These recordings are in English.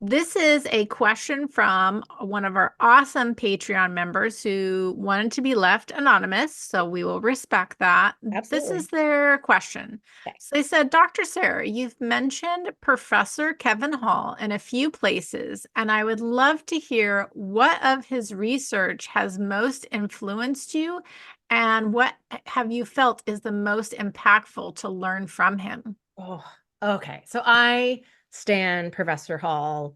This is a question from one of our awesome Patreon members who wanted to be left anonymous, so we will respect that. This Absolutely. is their question. Okay. So they said, Dr. Sarah, you've mentioned Professor Kevin Hall in a few places, and I would love to hear what of his research has most influenced you and what have you felt is the most impactful to learn from him? Oh, okay. So I stan Professor Hall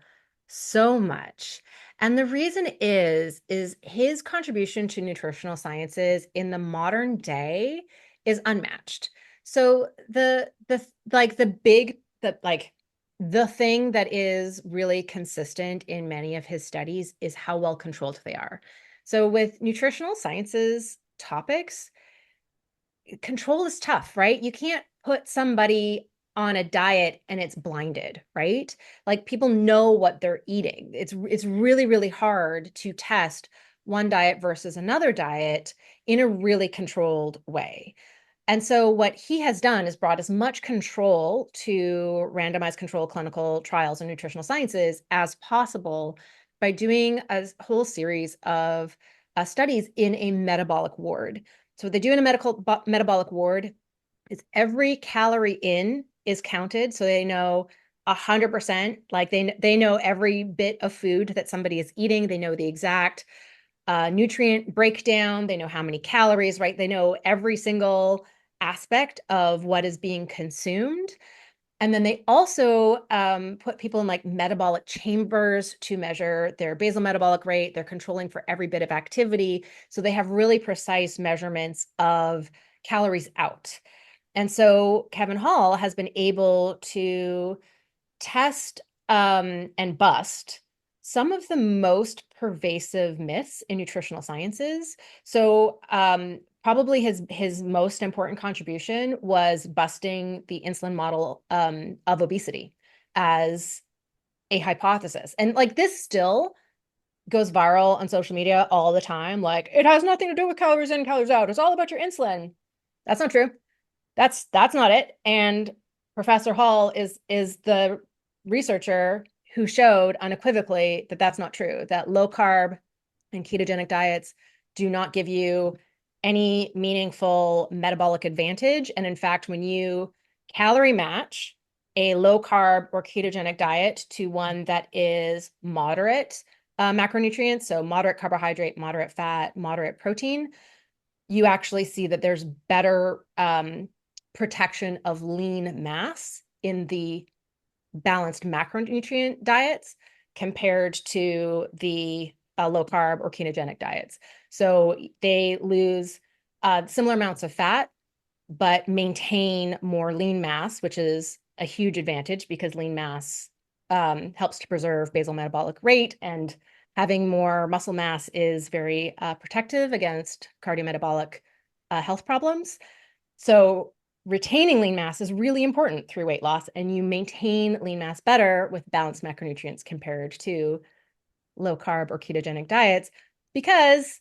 so much. And the reason is his contribution to nutritional sciences in the modern day is unmatched. So the thing that is really consistent in many of his studies is how well controlled they are. So with nutritional sciences topics, control is tough, right? You can't put somebody on a diet and it's blinded, right? Like people know what they're eating. It's really really hard to test one diet versus another diet in a really controlled way. And so what he has done is brought as much control to randomized control clinical trials in nutritional sciences as possible by doing a whole series of studies in a metabolic ward. So what they do in a metabolic ward is every calorie in is counted, so they know 100%. Like they know every bit of food that somebody is eating. They know the exact nutrient breakdown. They know how many calories, right? They know every single aspect of what is being consumed. And then they also put people in like metabolic chambers to measure their basal metabolic rate. They're controlling for every bit of activity. So they have really precise measurements of calories out. And so Kevin Hall has been able to test and bust some of the most pervasive myths in nutritional sciences. So probably his most important contribution was busting the insulin model of obesity as a hypothesis. And like this still goes viral on social media all the time. Like it has nothing to do with calories in, calories out. It's all about your insulin. That's not true. That's not it. And Professor Hall is the researcher who showed unequivocally that that's not true, that low carb and ketogenic diets do not give you any meaningful metabolic advantage. And in fact, when you calorie match a low carb or ketogenic diet to one that is moderate macronutrients, so moderate carbohydrate, moderate fat, moderate protein, you actually see that there's better protection of lean mass in the balanced macronutrient diets compared to the low carb or ketogenic diets. So they lose similar amounts of fat, but maintain more lean mass, which is a huge advantage because lean mass helps to preserve basal metabolic rate, and having more muscle mass is very protective against cardiometabolic health problems. So retaining lean mass is really important through weight loss, and you maintain lean mass better with balanced macronutrients compared to low carb or ketogenic diets because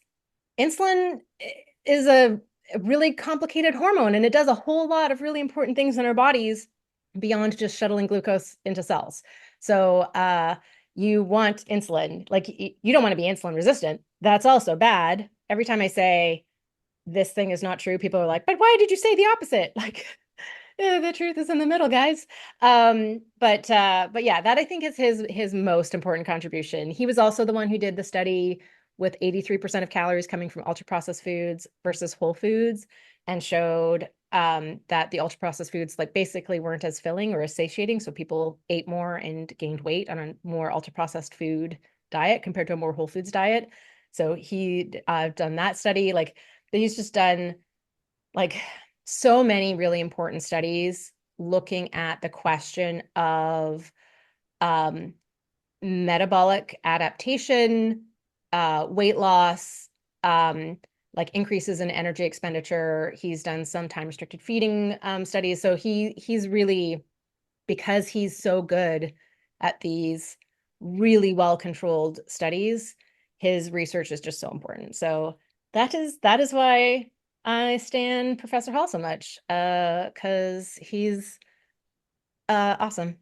insulin is a really complicated hormone and it does a whole lot of really important things in our bodies beyond just shuttling glucose into cells. So you want insulin, like you don't want to be insulin resistant. That's also bad. Every time I say this thing is not true, people are like, but why did you say the opposite? Like, the truth is in the middle, guys. But yeah, that I think is his most important contribution. He was also the one who did the study with 83% of calories coming from ultra processed foods versus whole foods, and showed that the ultra processed foods like basically weren't as filling or as satiating. So people ate more and gained weight on a more ultra processed food diet compared to a more whole foods diet. So he done that study. Like he's just done like so many really important studies looking at the question of um, metabolic adaptation, weight loss, like increases in energy expenditure. He's done some time restricted feeding studies. So he's really, because he's so good at these really well controlled studies, his research is just so important. So that is why I stand Professor Hall so much, because he's awesome.